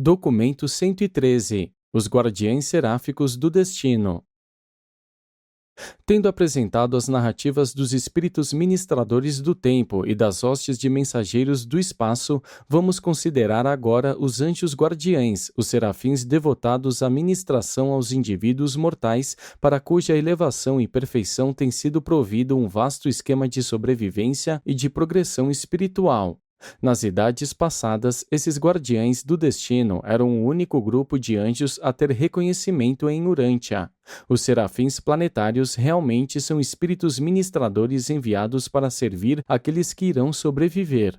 Documento 113. Os Guardiães Seráficos do Destino. Tendo apresentado as narrativas dos espíritos ministradores do tempo e das hostes de mensageiros do espaço, vamos considerar agora os anjos guardiães, os serafins devotados à ministração aos indivíduos mortais, para cuja elevação e perfeição tem sido provido um vasto esquema de sobrevivência e de progressão espiritual. Nas idades passadas, esses guardiães do destino eram o único grupo de anjos a ter reconhecimento em Urântia. Os serafins planetários realmente são espíritos ministradores enviados para servir aqueles que irão sobreviver.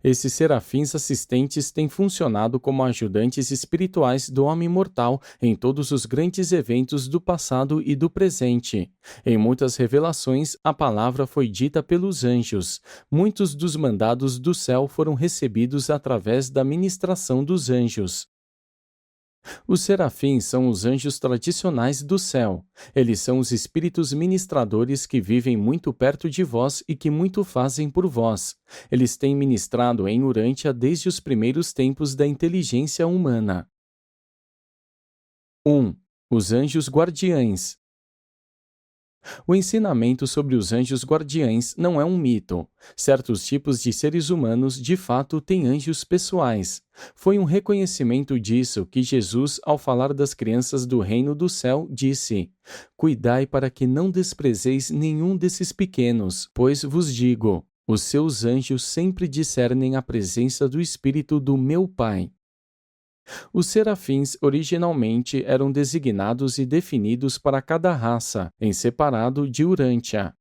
Esses serafins assistentes têm funcionado como ajudantes espirituais do homem mortal em todos os grandes eventos do passado e do presente. Em muitas revelações, a palavra foi dita pelos anjos. Muitos dos mandados do céu foram recebidos através da ministração dos anjos. Os serafins são os anjos tradicionais do céu. Eles são os espíritos ministradores que vivem muito perto de vós e que muito fazem por vós. Eles têm ministrado em Urântia desde os primeiros tempos da inteligência humana. 1. Os anjos guardiães. O ensinamento sobre os anjos guardiães não é um mito. Certos tipos de seres humanos, de fato, têm anjos pessoais. Foi um reconhecimento disso que Jesus, ao falar das crianças do reino do céu, disse: "Cuidai para que não desprezeis nenhum desses pequenos, pois vos digo, os seus anjos sempre discernem a presença do Espírito do meu Pai." Os serafins originalmente eram designados e definidos para cada raça, em separado de Urântia.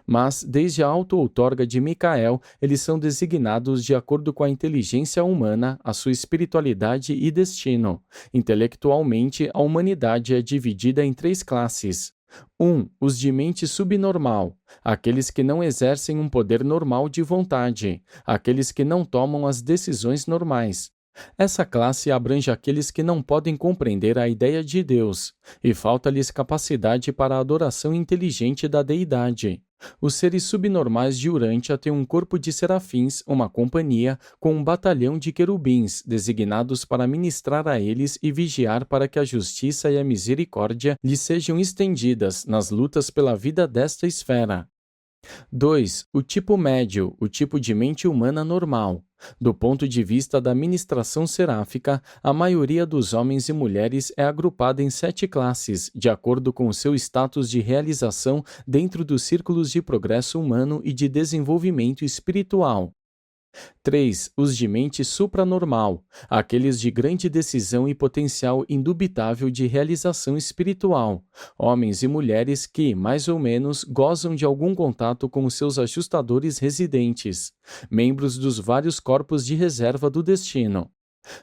Mas, desde a auto-outorga de Micael, eles são designados de acordo com a inteligência humana, a sua espiritualidade e destino. Intelectualmente, a humanidade é dividida em 3 classes. 1. Os de mente subnormal, aqueles que não exercem um poder normal de vontade, aqueles que não tomam as decisões normais. Essa classe abrange aqueles que não podem compreender a ideia de Deus, e falta-lhes capacidade para a adoração inteligente da deidade. Os seres subnormais de Urântia têm um corpo de serafins, uma companhia, com um batalhão de querubins, designados para ministrar a eles e vigiar para que a justiça e a misericórdia lhes sejam estendidas nas lutas pela vida desta esfera. 2. O tipo médio, o tipo de mente humana normal. Do ponto de vista da ministração seráfica, a maioria dos homens e mulheres é agrupada em 7 classes, de acordo com o seu status de realização dentro dos círculos de progresso humano e de desenvolvimento espiritual. 3. Os de mente supranormal, aqueles de grande decisão e potencial indubitável de realização espiritual, homens e mulheres que, mais ou menos, gozam de algum contato com os seus ajustadores residentes, membros dos vários corpos de reserva do destino.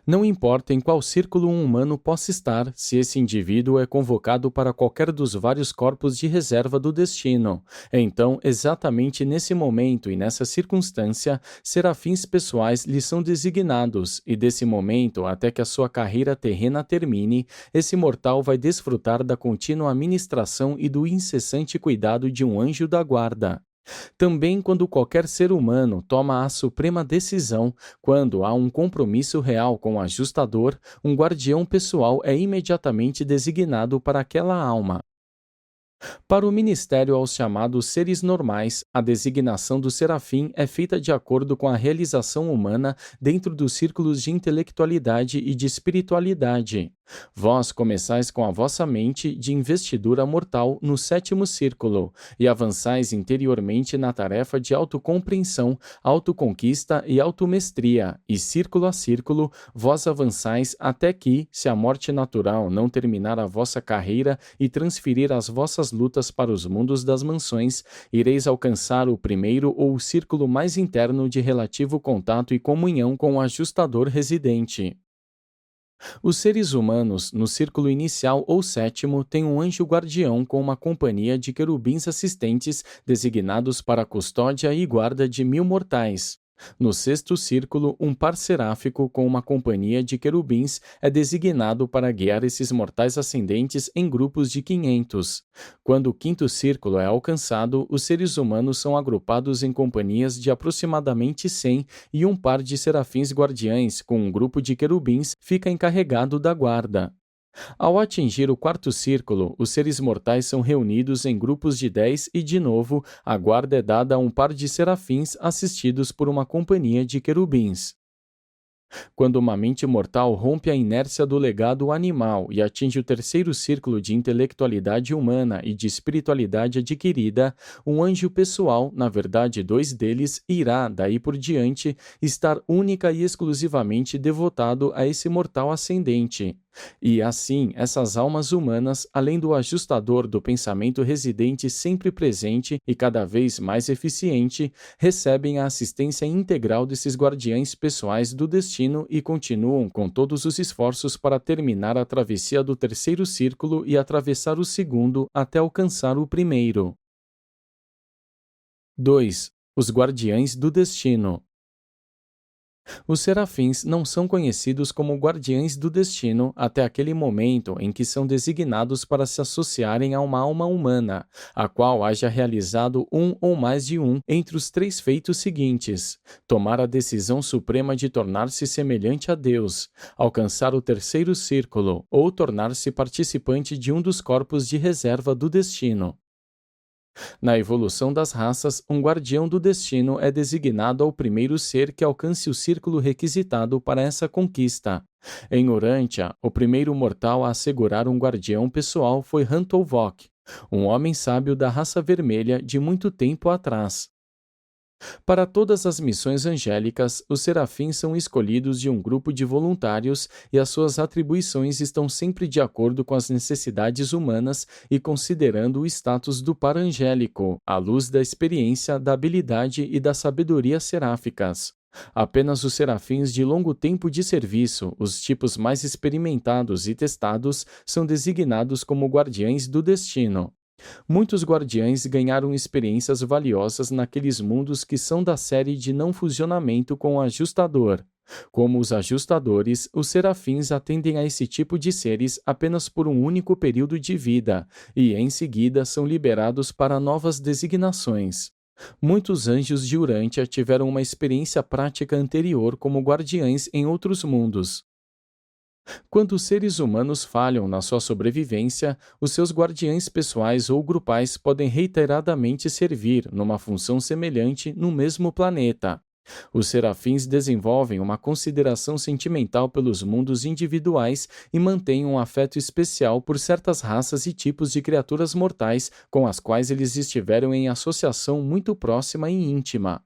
Não importa em qual círculo um humano possa estar, se esse indivíduo é convocado para qualquer dos vários corpos de reserva do destino. Então, exatamente nesse momento e nessa circunstância, serafins pessoais lhe são designados, e desse momento até que a sua carreira terrena termine, esse mortal vai desfrutar da contínua ministração e do incessante cuidado de um anjo da guarda. Também quando qualquer ser humano toma a suprema decisão, quando há um compromisso real com o ajustador, um guardião pessoal é imediatamente designado para aquela alma. Para o ministério aos chamados seres normais, a designação do serafim é feita de acordo com a realização humana dentro dos círculos de intelectualidade e de espiritualidade. Vós começais com a vossa mente de investidura mortal no 7º círculo e avançais interiormente na tarefa de autocompreensão, autoconquista e automestria, e círculo a círculo, vós avançais até que, se a morte natural não terminar a vossa carreira e transferir as vossas lutas para os mundos das mansões, ireis alcançar o primeiro ou o círculo mais interno de relativo contato e comunhão com o ajustador residente. Os seres humanos, no círculo inicial ou 7º, têm um anjo guardião com uma companhia de querubins assistentes designados para a custódia e guarda de 1000 mortais. No sexto círculo, um par seráfico com uma companhia de querubins é designado para guiar esses mortais ascendentes em grupos de 500. Quando o quinto círculo é alcançado, os seres humanos são agrupados em companhias de aproximadamente 100 e um par de serafins guardiães com um grupo de querubins fica encarregado da guarda. Ao atingir o quarto círculo, os seres mortais são reunidos em grupos de 10 e, de novo, a guarda é dada a um par de serafins assistidos por uma companhia de querubins. Quando uma mente mortal rompe a inércia do legado animal e atinge o terceiro círculo de intelectualidade humana e de espiritualidade adquirida, um anjo pessoal, na verdade dois deles, irá, daí por diante, estar única e exclusivamente devotado a esse mortal ascendente. E assim, essas almas humanas, além do ajustador do pensamento residente sempre presente e cada vez mais eficiente, recebem a assistência integral desses guardiães pessoais do destino e continuam com todos os esforços para terminar a travessia do terceiro círculo e atravessar o segundo até alcançar o primeiro. 2. Os guardiães do destino. Os serafins não são conhecidos como guardiães do destino até aquele momento em que são designados para se associarem a uma alma humana, a qual haja realizado um ou mais de um entre os três feitos seguintes: tomar a decisão suprema de tornar-se semelhante a Deus, alcançar o terceiro círculo ou tornar-se participante de um dos corpos de reserva do destino. Na evolução das raças, um guardião do destino é designado ao primeiro ser que alcance o círculo requisitado para essa conquista. Em Urantia, o primeiro mortal a assegurar um guardião pessoal foi Hantovok, um homem sábio da raça vermelha de muito tempo atrás. Para todas as missões angélicas, os serafins são escolhidos de um grupo de voluntários e as suas atribuições estão sempre de acordo com as necessidades humanas e considerando o status do par angélico, à luz da experiência, da habilidade e da sabedoria seráficas. Apenas os serafins de longo tempo de serviço, os tipos mais experimentados e testados, são designados como guardiães do destino. Muitos guardiães ganharam experiências valiosas naqueles mundos que são da série de não fusionamento com o ajustador. Como os ajustadores, os serafins atendem a esse tipo de seres apenas por um único período de vida e, em seguida, são liberados para novas designações. Muitos anjos de Urantia tiveram uma experiência prática anterior como guardiães em outros mundos. Quando os seres humanos falham na sua sobrevivência, os seus guardiães pessoais ou grupais podem reiteradamente servir numa função semelhante no mesmo planeta. Os serafins desenvolvem uma consideração sentimental pelos mundos individuais e mantêm um afeto especial por certas raças e tipos de criaturas mortais com as quais eles estiveram em associação muito próxima e íntima.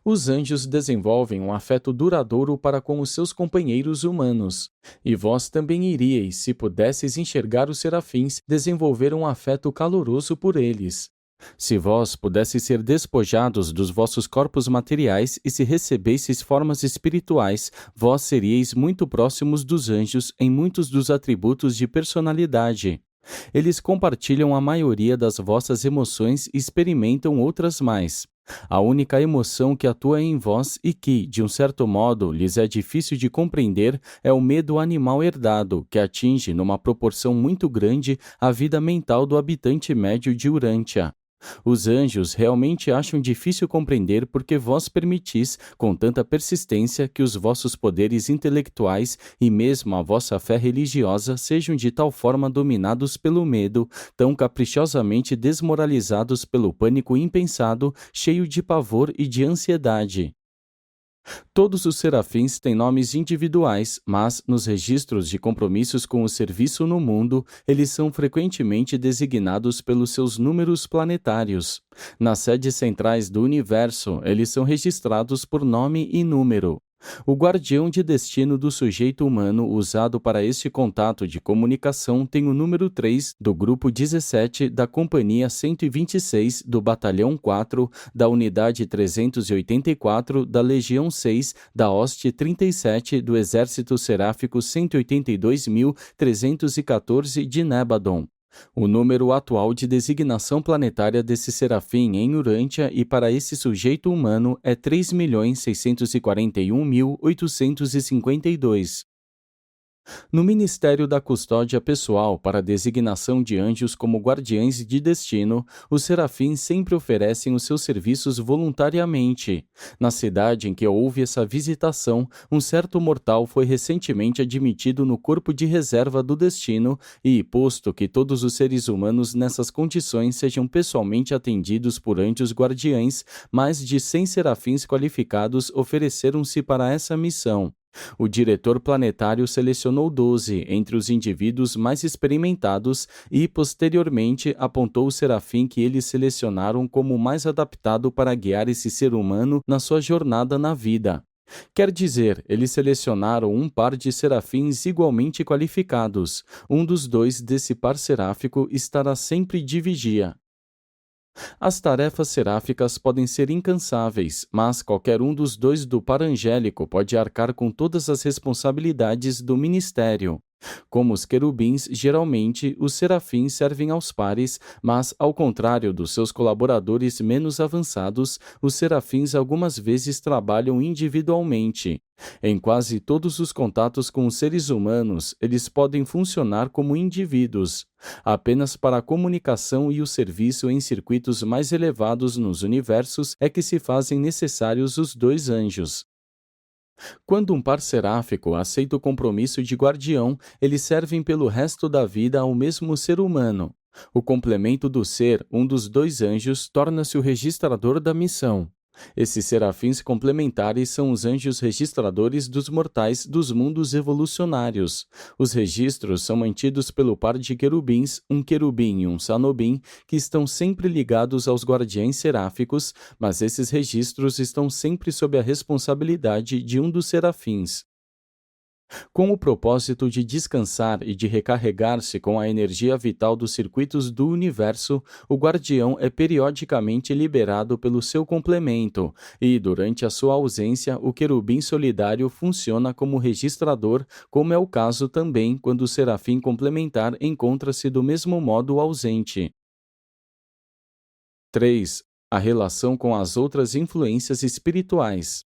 Os anjos desenvolvem um afeto duradouro para com os seus companheiros humanos. E vós também iríeis, se pudesseis enxergar os serafins, desenvolver um afeto caloroso por eles. Se vós pudesseis ser despojados dos vossos corpos materiais e se recebesseis formas espirituais, vós seríeis muito próximos dos anjos em muitos dos atributos de personalidade. Eles compartilham a maioria das vossas emoções e experimentam outras mais. A única emoção que atua em vós e que, de um certo modo, lhes é difícil de compreender é o medo animal herdado, que atinge, numa proporção muito grande, a vida mental do habitante médio de Urantia. Os anjos realmente acham difícil compreender porque vós permitis, com tanta persistência, que os vossos poderes intelectuais e mesmo a vossa fé religiosa sejam de tal forma dominados pelo medo, tão caprichosamente desmoralizados pelo pânico impensado, cheio de pavor e de ansiedade. Todos os serafins têm nomes individuais, mas, nos registros de compromissos com o serviço no mundo, eles são frequentemente designados pelos seus números planetários. Nas sedes centrais do universo, eles são registrados por nome e número. O guardião de destino do sujeito humano usado para este contato de comunicação tem o número 3 do grupo 17 da Companhia 126 do Batalhão 4 da Unidade 384 da Legião 6 da Hoste 37 do Exército Seráfico 182.314 de Nebadon. O número atual de designação planetária desse serafim em Urântia e para esse sujeito humano é 3.641.852. No Ministério da Custódia Pessoal para a designação de anjos como guardiães de destino, os serafins sempre oferecem os seus serviços voluntariamente. Na cidade em que houve essa visitação, um certo mortal foi recentemente admitido no corpo de reserva do destino e, posto que todos os seres humanos nessas condições sejam pessoalmente atendidos por anjos guardiães, mais de 100 serafins qualificados ofereceram-se para essa missão. O diretor planetário selecionou 12 entre os indivíduos mais experimentados e, posteriormente, apontou o serafim que eles selecionaram como o mais adaptado para guiar esse ser humano na sua jornada na vida. Quer dizer, eles selecionaram um par de serafins igualmente qualificados. Um dos dois desse par seráfico estará sempre de vigia. As tarefas seráficas podem ser incansáveis, mas qualquer um dos dois do par angélico pode arcar com todas as responsabilidades do ministério. Como os querubins, geralmente, os serafins servem aos pares, mas, ao contrário dos seus colaboradores menos avançados, os serafins algumas vezes trabalham individualmente. Em quase todos os contatos com os seres humanos, eles podem funcionar como indivíduos. Apenas para a comunicação e o serviço em circuitos mais elevados nos universos é que se fazem necessários os dois anjos. Quando um par seráfico aceita o compromisso de guardião, eles servem pelo resto da vida ao mesmo ser humano. O complemento do ser, um dos dois anjos, torna-se o registrador da missão. Esses serafins complementares são os anjos registradores dos mortais dos mundos evolucionários. Os registros são mantidos pelo par de querubins, um querubim e um sanobim, que estão sempre ligados aos guardiães seráficos, mas esses registros estão sempre sob a responsabilidade de um dos serafins. Com o propósito de descansar e de recarregar-se com a energia vital dos circuitos do universo, o guardião é periodicamente liberado pelo seu complemento, e, durante a sua ausência, o querubim solidário funciona como registrador, como é o caso também quando o serafim complementar encontra-se do mesmo modo ausente. 3. A relação com as outras influências espirituais.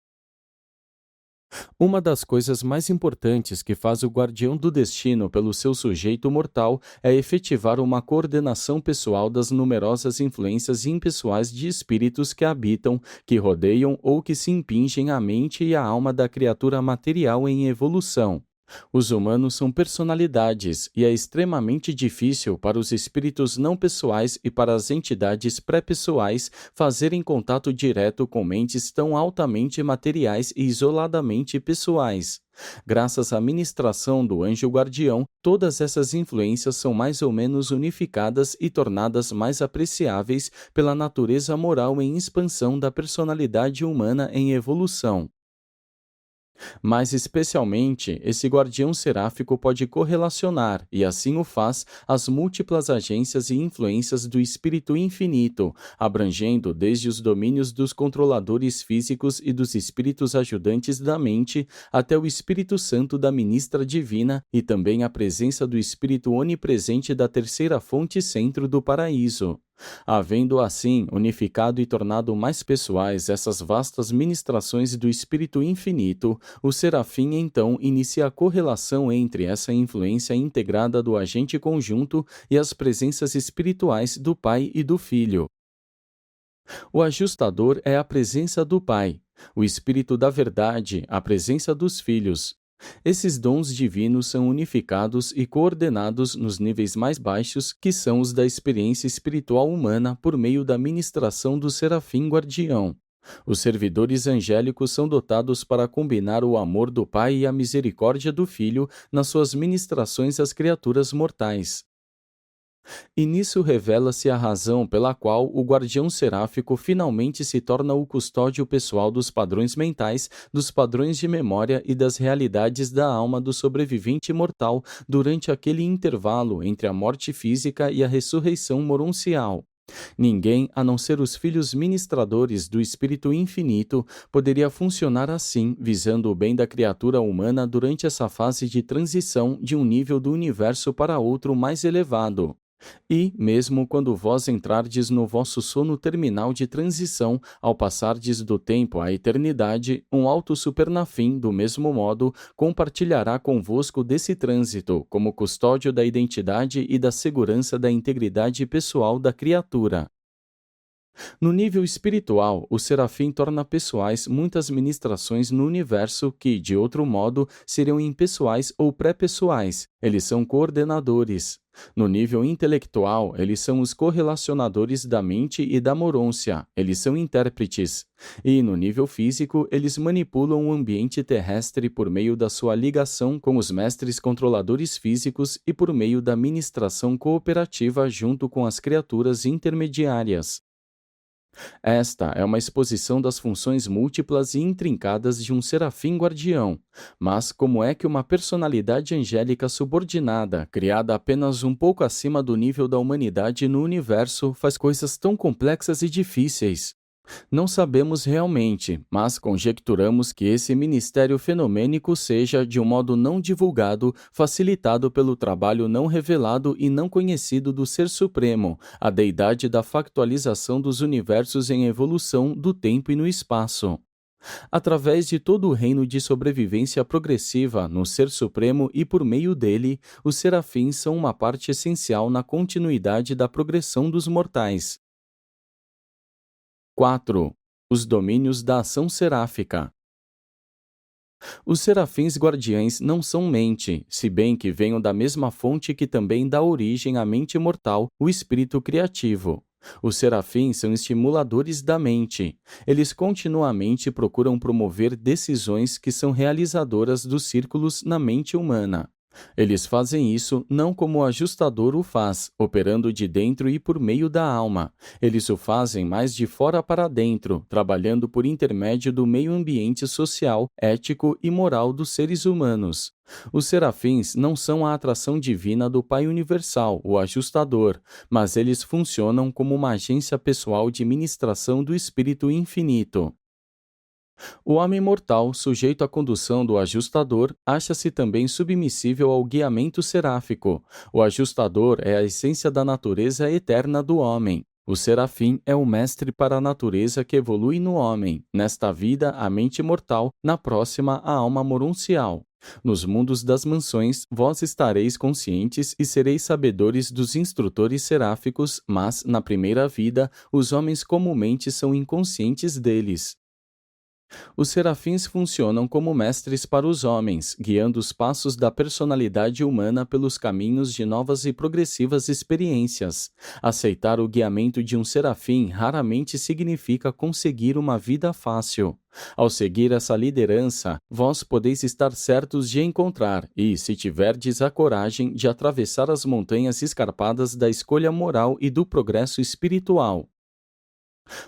Uma das coisas mais importantes que faz o guardião do destino pelo seu sujeito mortal é efetivar uma coordenação pessoal das numerosas influências impessoais de espíritos que habitam, que rodeiam ou que se impingem à mente e à alma da criatura material em evolução. Os humanos são personalidades e é extremamente difícil para os espíritos não pessoais e para as entidades pré-pessoais fazerem contato direto com mentes tão altamente materiais e isoladamente pessoais. Graças à ministração do anjo guardião, todas essas influências são mais ou menos unificadas e tornadas mais apreciáveis pela natureza moral em expansão da personalidade humana em evolução. Mais especialmente, esse guardião seráfico pode correlacionar, e assim o faz, as múltiplas agências e influências do Espírito Infinito, abrangendo desde os domínios dos controladores físicos e dos espíritos ajudantes da mente, até o Espírito Santo da ministra divina e também a presença do Espírito onipresente da terceira fonte centro do paraíso. Havendo assim unificado e tornado mais pessoais essas vastas ministrações do Espírito Infinito, o serafim então inicia a correlação entre essa influência integrada do agente conjunto e as presenças espirituais do Pai e do Filho. O ajustador é a presença do Pai, o Espírito da Verdade, a presença dos filhos. Esses dons divinos são unificados e coordenados nos níveis mais baixos, que são os da experiência espiritual humana por meio da ministração do serafim guardião. Os servidores angélicos são dotados para combinar o amor do Pai e a misericórdia do Filho nas suas ministrações às criaturas mortais. E nisso revela-se a razão pela qual o guardião seráfico finalmente se torna o custódio pessoal dos padrões mentais, dos padrões de memória e das realidades da alma do sobrevivente mortal durante aquele intervalo entre a morte física e a ressurreição moroncial. Ninguém, a não ser os filhos ministradores do Espírito Infinito, poderia funcionar assim, visando o bem da criatura humana durante essa fase de transição de um nível do universo para outro mais elevado. E, mesmo quando vós entrardes no vosso sono terminal de transição, ao passardes do tempo à eternidade, um alto supernafim, do mesmo modo, compartilhará convosco desse trânsito, como custódio da identidade e da segurança da integridade pessoal da criatura. No nível espiritual, o serafim torna pessoais muitas ministrações no universo que, de outro modo, seriam impessoais ou pré-pessoais. Eles são coordenadores. No nível intelectual, eles são os correlacionadores da mente e da morôncia. Eles são intérpretes. E, no nível físico, eles manipulam o ambiente terrestre por meio da sua ligação com os mestres controladores físicos e por meio da ministração cooperativa junto com as criaturas intermediárias. Esta é uma exposição das funções múltiplas e intrincadas de um serafim guardião. Mas como é que uma personalidade angélica subordinada, criada apenas um pouco acima do nível da humanidade no universo, faz coisas tão complexas e difíceis? Não sabemos realmente, mas conjecturamos que esse ministério fenomênico seja, de um modo não divulgado, facilitado pelo trabalho não revelado e não conhecido do Ser Supremo, a deidade da factualização dos universos em evolução do tempo e no espaço. Através de todo o reino de sobrevivência progressiva no Ser Supremo e por meio dele, os serafins são uma parte essencial na continuidade da progressão dos mortais. 4. Os domínios da ação seráfica. Os serafins guardiães não são mente, se bem que venham da mesma fonte que também dá origem à mente mortal, o espírito criativo. Os serafins são estimuladores da mente. Eles continuamente procuram promover decisões que são realizadoras dos círculos na mente humana. Eles fazem isso não como o ajustador o faz, operando de dentro e por meio da alma. Eles o fazem mais de fora para dentro, trabalhando por intermédio do meio ambiente social, ético e moral dos seres humanos. Os serafins não são a atração divina do Pai Universal, o ajustador, mas eles funcionam como uma agência pessoal de ministração do Espírito Infinito. O homem mortal, sujeito à condução do ajustador, acha-se também submissível ao guiamento seráfico. O ajustador é a essência da natureza eterna do homem. O serafim é o mestre para a natureza que evolui no homem, nesta vida a mente mortal, na próxima a alma moroncial. Nos mundos das mansões, vós estareis conscientes e sereis sabedores dos instrutores seráficos, mas, na primeira vida, os homens comumente são inconscientes deles. Os serafins funcionam como mestres para os homens, guiando os passos da personalidade humana pelos caminhos de novas e progressivas experiências. Aceitar o guiamento de um serafim raramente significa conseguir uma vida fácil. Ao seguir essa liderança, vós podeis estar certos de encontrar e, se tiverdes a coragem, de atravessar as montanhas escarpadas da escolha moral e do progresso espiritual.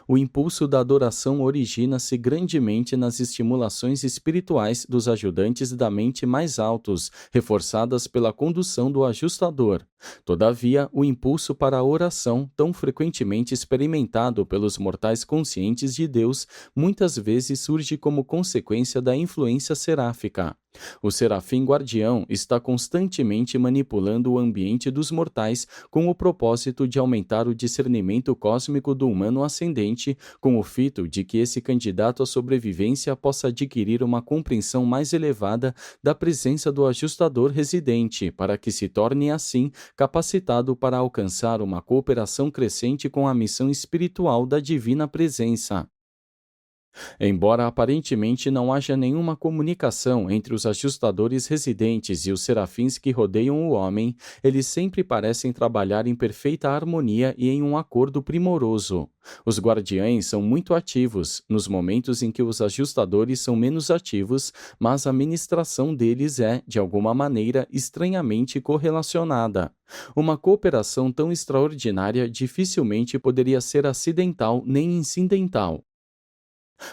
O impulso da adoração origina-se grandemente nas estimulações espirituais dos ajudantes da mente mais altos, reforçadas pela condução do ajustador. Todavia, o impulso para a oração, tão frequentemente experimentado pelos mortais conscientes de Deus, muitas vezes surge como consequência da influência seráfica. O serafim guardião está constantemente manipulando o ambiente dos mortais com o propósito de aumentar o discernimento cósmico do humano ascendente, com o fito de que esse candidato à sobrevivência possa adquirir uma compreensão mais elevada da presença do ajustador residente, para que se torne, assim, capacitado para alcançar uma cooperação crescente com a missão espiritual da Divina Presença. Embora aparentemente não haja nenhuma comunicação entre os ajustadores residentes e os serafins que rodeiam o homem, eles sempre parecem trabalhar em perfeita harmonia e em um acordo primoroso. Os guardiães são muito ativos, nos momentos em que os ajustadores são menos ativos, mas a ministração deles é, de alguma maneira, estranhamente correlacionada. Uma cooperação tão extraordinária dificilmente poderia ser acidental nem incidental.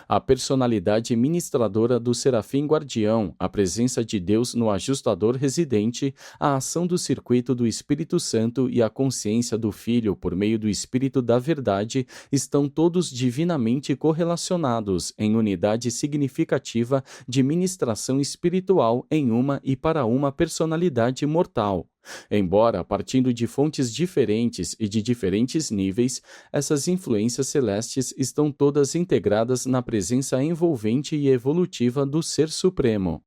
A personalidade ministradora do serafim guardião, a presença de Deus no ajustador residente, a ação do circuito do Espírito Santo e a consciência do Filho por meio do Espírito da Verdade estão todos divinamente correlacionados em unidade significativa de ministração espiritual em uma e para uma personalidade mortal. Embora partindo de fontes diferentes e de diferentes níveis, essas influências celestes estão todas integradas na presença envolvente e evolutiva do Ser Supremo.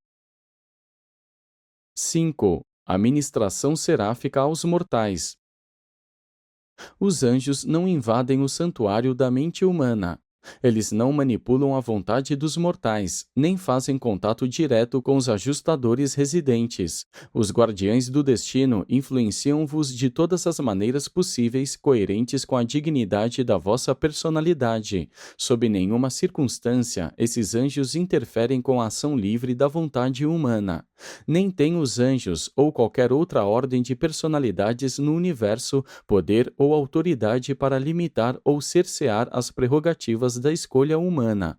5. A ministração seráfica aos mortais. Os anjos não invadem o santuário da mente humana. Eles não manipulam a vontade dos mortais, nem fazem contato direto com os ajustadores residentes. Os guardiães do destino influenciam-vos de todas as maneiras possíveis, coerentes com a dignidade da vossa personalidade. Sob nenhuma circunstância, esses anjos interferem com a ação livre da vontade humana. Nem têm os anjos ou qualquer outra ordem de personalidades no universo poder ou autoridade para limitar ou cercear as prerrogativas da escolha humana.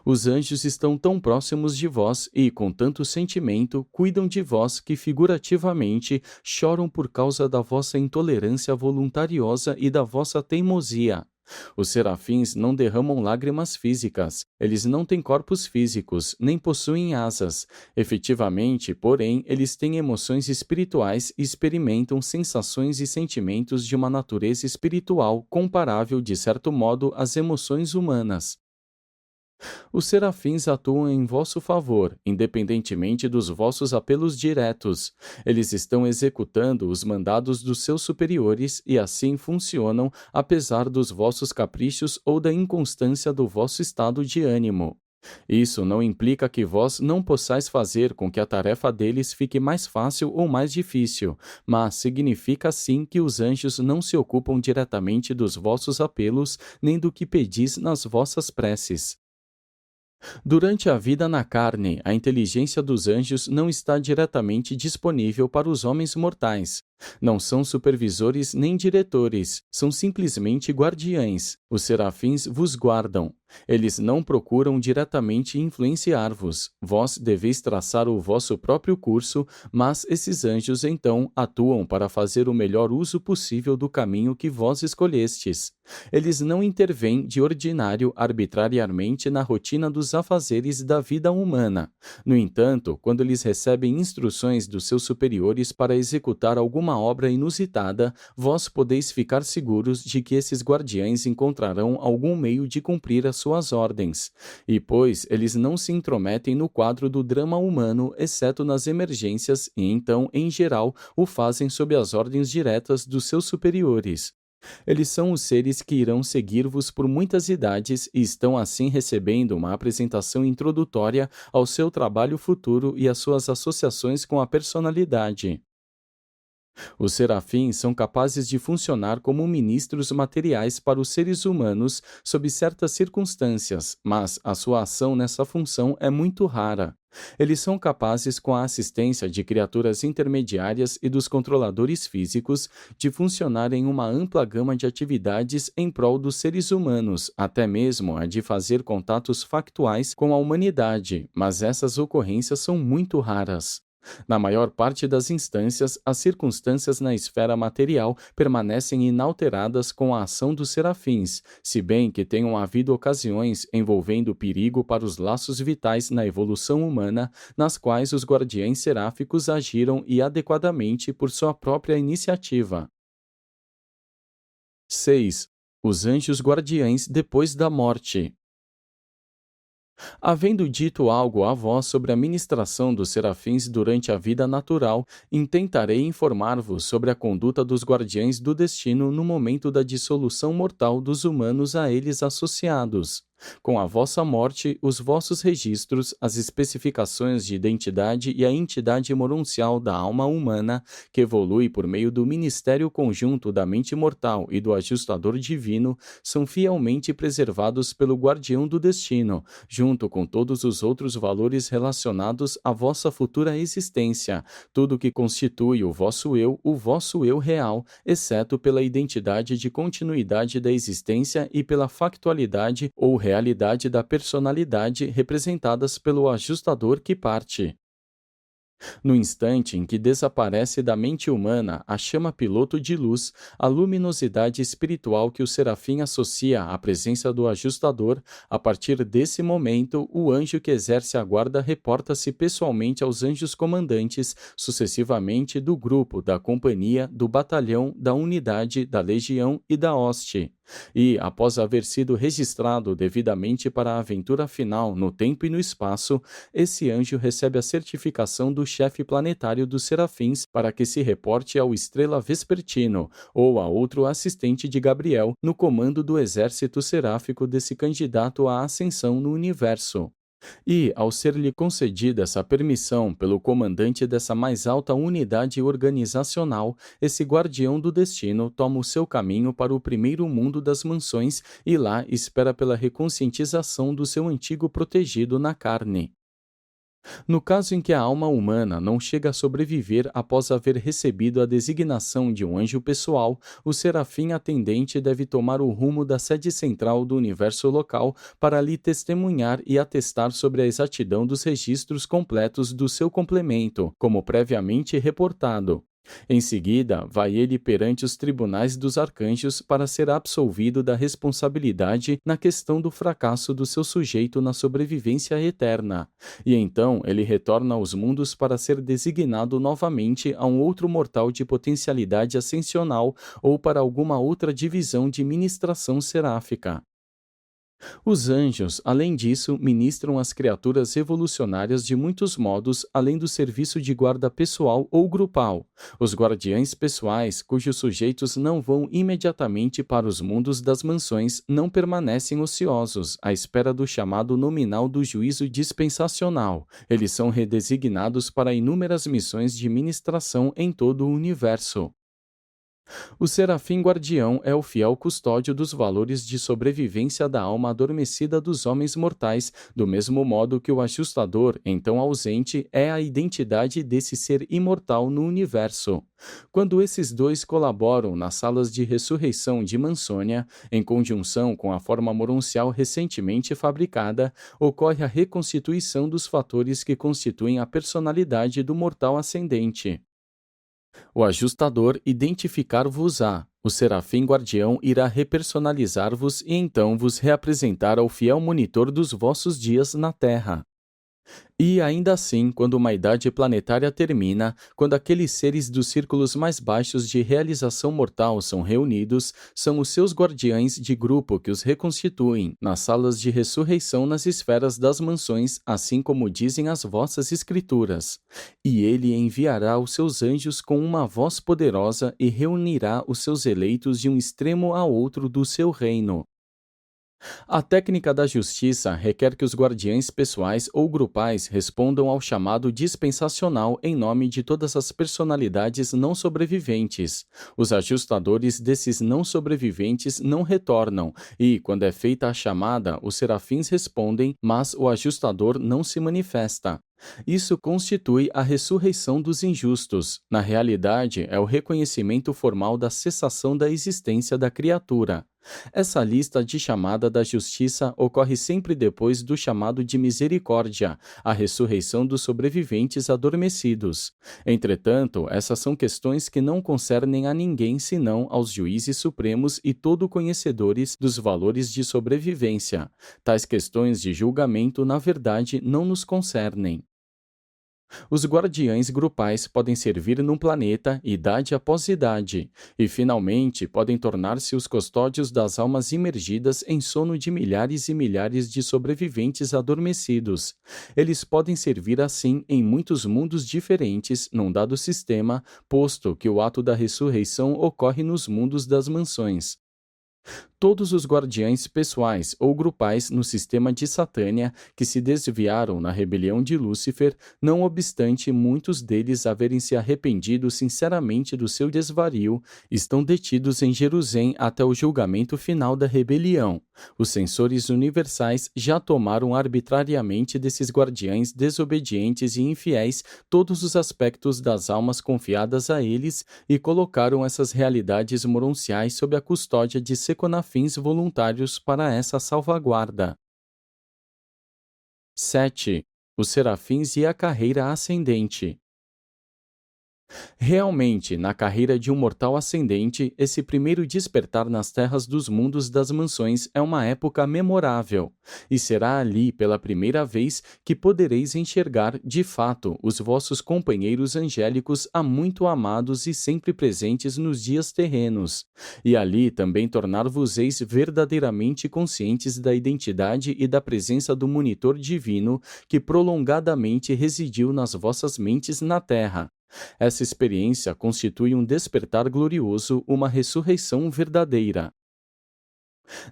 Os anjos estão tão próximos de vós e, com tanto sentimento, cuidam de vós que, figurativamente, choram por causa da vossa intolerância voluntariosa e da vossa teimosia. Os serafins não derramam lágrimas físicas, eles não têm corpos físicos, nem possuem asas. Efetivamente, porém, eles têm emoções espirituais e experimentam sensações e sentimentos de uma natureza espiritual comparável, de certo modo, às emoções humanas. Os serafins atuam em vosso favor, independentemente dos vossos apelos diretos. Eles estão executando os mandados dos seus superiores e assim funcionam, apesar dos vossos caprichos ou da inconstância do vosso estado de ânimo. Isso não implica que vós não possais fazer com que a tarefa deles fique mais fácil ou mais difícil, mas significa sim que os anjos não se ocupam diretamente dos vossos apelos nem do que pedis nas vossas preces. Durante a vida na carne, a inteligência dos anjos não está diretamente disponível para os homens mortais. Não são supervisores nem diretores, são simplesmente guardiães. Os serafins vos guardam. Eles não procuram diretamente influenciar-vos. Vós deveis traçar o vosso próprio curso, mas esses anjos então atuam para fazer o melhor uso possível do caminho que vós escolhestes. Eles não intervêm de ordinário arbitrariamente na rotina dos afazeres da vida humana. No entanto, quando eles recebem instruções dos seus superiores para executar alguma obra inusitada, vós podeis ficar seguros de que esses guardiães encontrarão algum meio de cumprir as suas ordens. E pois eles não se intrometem no quadro do drama humano, exceto nas emergências, e então, em geral, o fazem sob as ordens diretas dos seus superiores. Eles são os seres que irão seguir-vos por muitas idades e estão assim recebendo uma apresentação introdutória ao seu trabalho futuro e às suas associações com a personalidade. Os serafins são capazes de funcionar como ministros materiais para os seres humanos sob certas circunstâncias, mas a sua ação nessa função é muito rara. Eles são capazes, com a assistência de criaturas intermediárias e dos controladores físicos, de funcionar em uma ampla gama de atividades em prol dos seres humanos, até mesmo a de fazer contatos factuais com a humanidade, mas essas ocorrências são muito raras. Na maior parte das instâncias, as circunstâncias na esfera material permanecem inalteradas com a ação dos serafins, se bem que tenham havido ocasiões envolvendo perigo para os laços vitais na evolução humana, nas quais os guardiães seráficos agiram e adequadamente por sua própria iniciativa. 6. Os anjos guardiães depois da morte. Havendo dito algo a vós sobre a ministração dos serafins durante a vida natural, intentarei informar-vos sobre a conduta dos guardiães do destino no momento da dissolução mortal dos humanos a eles associados. Com a vossa morte, os vossos registros, as especificações de identidade e a entidade moroncial da alma humana, que evolui por meio do ministério conjunto da mente mortal e do ajustador divino, são fielmente preservados pelo guardião do destino, junto com todos os outros valores relacionados à vossa futura existência, tudo que constitui o vosso eu real, exceto pela identidade de continuidade da existência e pela factualidade ou realidade da personalidade representadas pelo ajustador que parte. No instante em que desaparece da mente humana a chama piloto de luz, a luminosidade espiritual que o serafim associa à presença do ajustador, a partir desse momento, o anjo que exerce a guarda reporta-se pessoalmente aos anjos comandantes, sucessivamente do grupo, da companhia, do batalhão, da unidade, da legião e da hoste. E, após haver sido registrado devidamente para a aventura final no tempo e no espaço, esse anjo recebe a certificação do chefe planetário dos serafins para que se reporte ao Estrela Vespertino, ou a outro assistente de Gabriel, no comando do exército seráfico desse candidato à ascensão no universo. E, ao ser-lhe concedida essa permissão pelo comandante dessa mais alta unidade organizacional, esse guardião do destino toma o seu caminho para o primeiro mundo das mansões e lá espera pela reconscientização do seu antigo protegido na carne. No caso em que a alma humana não chega a sobreviver após haver recebido a designação de um anjo pessoal, o serafim atendente deve tomar o rumo da sede central do universo local para ali testemunhar e atestar sobre a exatidão dos registros completos do seu complemento, como previamente reportado. Em seguida, vai ele perante os tribunais dos arcanjos para ser absolvido da responsabilidade na questão do fracasso do seu sujeito na sobrevivência eterna. E então ele retorna aos mundos para ser designado novamente a um outro mortal de potencialidade ascensional ou para alguma outra divisão de ministração seráfica. Os anjos, além disso, ministram às criaturas evolucionárias de muitos modos, além do serviço de guarda pessoal ou grupal. Os guardiães pessoais, cujos sujeitos não vão imediatamente para os mundos das mansões, não permanecem ociosos, à espera do chamado nominal do juízo dispensacional. Eles são redesignados para inúmeras missões de ministração em todo o universo. O serafim guardião é o fiel custódio dos valores de sobrevivência da alma adormecida dos homens mortais, do mesmo modo que o ajustador, então ausente, é a identidade desse ser imortal no universo. Quando esses dois colaboram nas salas de ressurreição de Mansônia, em conjunção com a forma moroncial recentemente fabricada, ocorre a reconstituição dos fatores que constituem a personalidade do mortal ascendente. O ajustador identificar-vos-á. O serafim guardião irá repersonalizar-vos e então vos reapresentar ao fiel monitor dos vossos dias na Terra. E ainda assim, quando uma idade planetária termina, quando aqueles seres dos círculos mais baixos de realização mortal são reunidos, são os seus guardiães de grupo que os reconstituem, nas salas de ressurreição nas esferas das mansões, assim como dizem as vossas escrituras. E ele enviará os seus anjos com uma voz poderosa e reunirá os seus eleitos de um extremo a outro do seu reino. A técnica da justiça requer que os guardiães pessoais ou grupais respondam ao chamado dispensacional em nome de todas as personalidades não sobreviventes. Os ajustadores desses não sobreviventes não retornam e, quando é feita a chamada, os serafins respondem, mas o ajustador não se manifesta. Isso constitui a ressurreição dos injustos. Na realidade, é o reconhecimento formal da cessação da existência da criatura. Essa lista de chamada da justiça ocorre sempre depois do chamado de misericórdia, a ressurreição dos sobreviventes adormecidos. Entretanto, essas são questões que não concernem a ninguém senão aos juízes supremos e todo-conhecedores dos valores de sobrevivência. Tais questões de julgamento, na verdade, não nos concernem. Os guardiães grupais podem servir num planeta, idade após idade, e finalmente podem tornar-se os custódios das almas imergidas em sono de milhares e milhares de sobreviventes adormecidos. Eles podem servir assim em muitos mundos diferentes num dado sistema, posto que o ato da ressurreição ocorre nos mundos das mansões. Todos os guardiães pessoais ou grupais no sistema de Satânia que se desviaram na rebelião de Lúcifer, não obstante muitos deles haverem se arrependido sinceramente do seu desvario, estão detidos em Jerusalém até o julgamento final da rebelião. Os censores universais já tomaram arbitrariamente desses guardiães desobedientes e infiéis todos os aspectos das almas confiadas a eles e colocaram essas realidades moronciais sob a custódia de seconafins voluntários para essa salvaguarda. 7. Os serafins e a carreira ascendente. Realmente, na carreira de um mortal ascendente, esse primeiro despertar nas terras dos mundos das mansões é uma época memorável, e será ali pela primeira vez que podereis enxergar, de fato, os vossos companheiros angélicos há muito amados e sempre presentes nos dias terrenos, e ali também tornar-vos-eis verdadeiramente conscientes da identidade e da presença do monitor divino que prolongadamente residiu nas vossas mentes na terra. Essa experiência constitui um despertar glorioso, uma ressurreição verdadeira.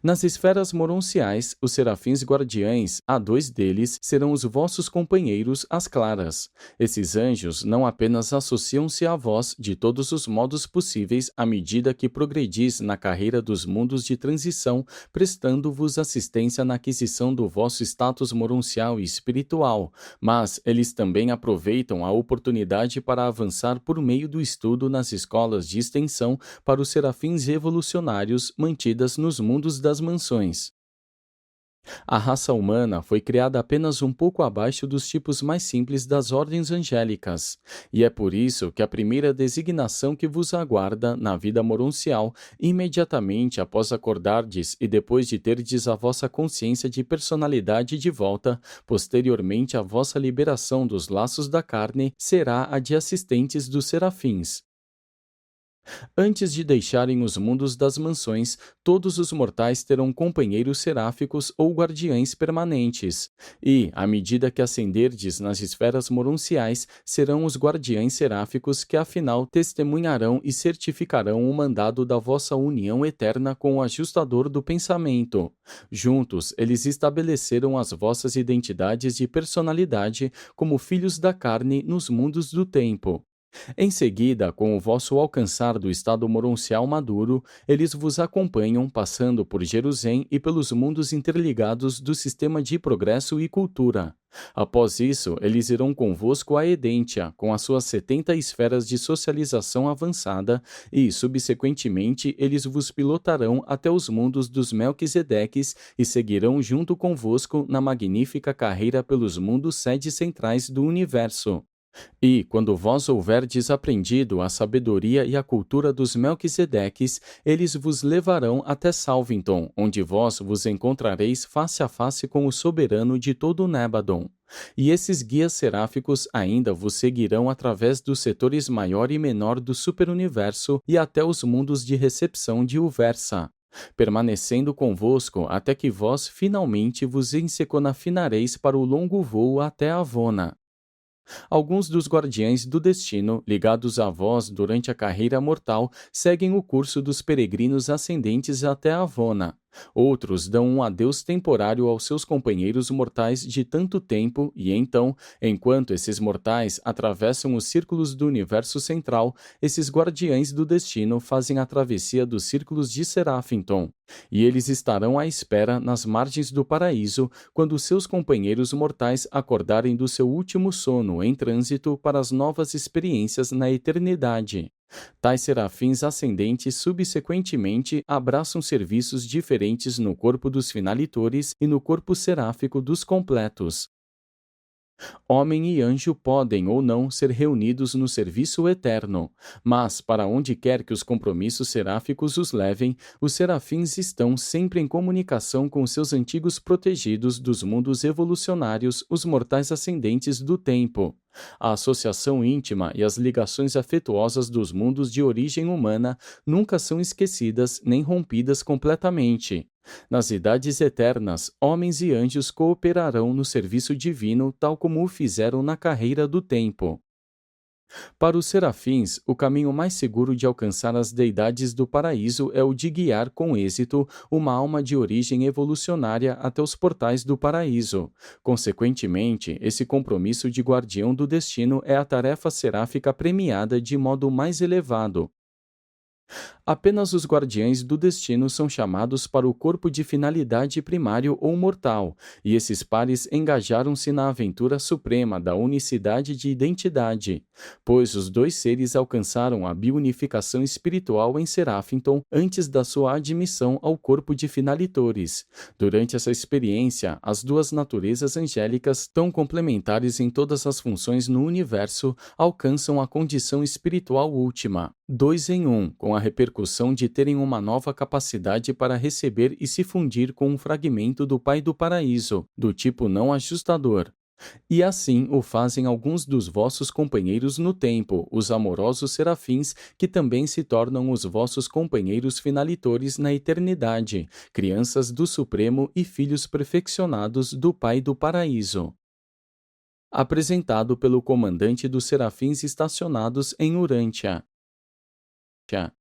Nas esferas moronciais, os serafins guardiães, há dois deles, serão os vossos companheiros, as claras. Esses anjos não apenas associam-se a vós de todos os modos possíveis à medida que progredis na carreira dos mundos de transição, prestando-vos assistência na aquisição do vosso status moroncial e espiritual, mas eles também aproveitam a oportunidade para avançar por meio do estudo nas escolas de extensão para os serafins evolucionários mantidas nos mundos das mansões. A raça humana foi criada apenas um pouco abaixo dos tipos mais simples das ordens angélicas, e é por isso que a primeira designação que vos aguarda na vida moroncial, imediatamente após acordardes e depois de terdes a vossa consciência de personalidade de volta, posteriormente à vossa liberação dos laços da carne, será a de assistentes dos serafins. Antes de deixarem os mundos das mansões, todos os mortais terão companheiros seráficos ou guardiães permanentes, e, à medida que ascenderdes nas esferas moronciais, serão os guardiães seráficos que afinal testemunharão e certificarão o mandado da vossa união eterna com o ajustador do pensamento. Juntos, eles estabeleceram as vossas identidades de personalidade como filhos da carne nos mundos do tempo. Em seguida, com o vosso alcançar do estado moroncial maduro, eles vos acompanham passando por Jerusalém e pelos mundos interligados do sistema de progresso e cultura. Após isso, eles irão convosco a Edêntia, com as suas 70 esferas de socialização avançada, e, subsequentemente, eles vos pilotarão até os mundos dos Melquisedeques e seguirão junto convosco na magnífica carreira pelos mundos sedes centrais do universo. E, quando vós houverdes aprendido a sabedoria e a cultura dos Melquisedeques, eles vos levarão até Salvington, onde vós vos encontrareis face a face com o soberano de todo o Nébadon. E esses guias seráficos ainda vos seguirão através dos setores maior e menor do superuniverso e até os mundos de recepção de Uversa, permanecendo convosco até que vós finalmente vos enseconafinareis para o longo voo até Avona. Alguns dos guardiães do destino, ligados a vós durante a carreira mortal, seguem o curso dos peregrinos ascendentes até Avona. Outros dão um adeus temporário aos seus companheiros mortais de tanto tempo e então, enquanto esses mortais atravessam os círculos do universo central, esses guardiães do destino fazem a travessia dos círculos de Serafington. E eles estarão à espera nas margens do paraíso quando seus companheiros mortais acordarem do seu último sono em trânsito para as novas experiências na eternidade. Tais serafins ascendentes subsequentemente abraçam serviços diferentes no corpo dos finalitores e no corpo seráfico dos completos. Homem e anjo podem ou não ser reunidos no serviço eterno, mas, para onde quer que os compromissos seráficos os levem, os serafins estão sempre em comunicação com seus antigos protegidos dos mundos evolucionários, os mortais ascendentes do tempo. A associação íntima e as ligações afetuosas dos mundos de origem humana nunca são esquecidas nem rompidas completamente. Nas idades eternas, homens e anjos cooperarão no serviço divino tal como o fizeram na carreira do tempo. Para os serafins, o caminho mais seguro de alcançar as deidades do paraíso é o de guiar com êxito uma alma de origem evolucionária até os portais do paraíso. Consequentemente, esse compromisso de guardião do destino é a tarefa seráfica premiada de modo mais elevado. Apenas os guardiães do destino são chamados para o corpo de finalidade primário ou mortal, e esses pares engajaram-se na aventura suprema da unicidade de identidade, pois os dois seres alcançaram a biunificação espiritual em Seraphington antes da sua admissão ao corpo de finalitores. Durante essa experiência, as duas naturezas angélicas, tão complementares em todas as funções no universo, alcançam a condição espiritual última, dois em um, com a repercussão de terem uma nova capacidade para receber e se fundir com um fragmento do Pai do Paraíso, do tipo não ajustador. E assim o fazem alguns dos vossos companheiros no tempo, os amorosos serafins, que também se tornam os vossos companheiros finalitores na eternidade, crianças do Supremo e filhos perfeccionados do Pai do Paraíso. Apresentado pelo comandante dos serafins estacionados em Urântia. Tchá.